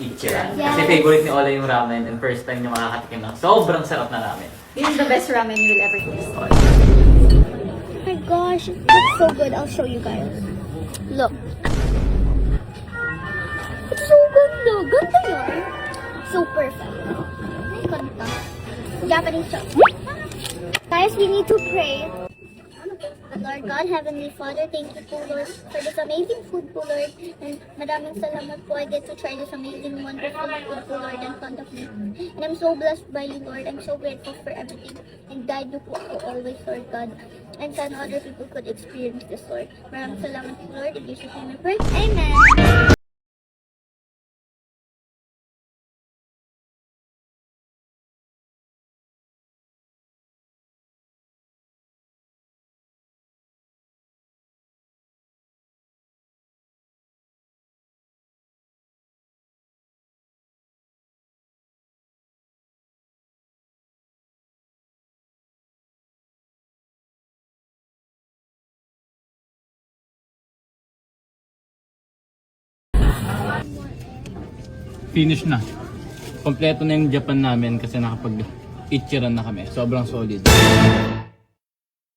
Ichiran. Yes. Kasi favorite ni Ola yung ramen and first time niya makakatikim ng sobrang sarap na ramen. This is the best ramen you will ever taste. Okay. Oh my gosh, it looks so good. I'll show you guys. Look. It's so ganda. Ganda yun. So perfect. Ay, ganda. Japanese shop. Guys, we need to pray. Lord God, Heavenly Father, thank you po, Lord, for this amazing food po, Lord. And maraming salamat po. I get to try this amazing, wonderful food po, Lord, in front of me. And I'm so blessed by you, Lord. I'm so grateful for everything. And guide you po ako always, Lord God. And sana other people could experience this, Lord. Maraming salamat po, Lord. In Jesus' name I pray. Amen. Finish na. Kompleto na yung Japan namin kasi nakapag-Ichiran na kami. Sobrang solid.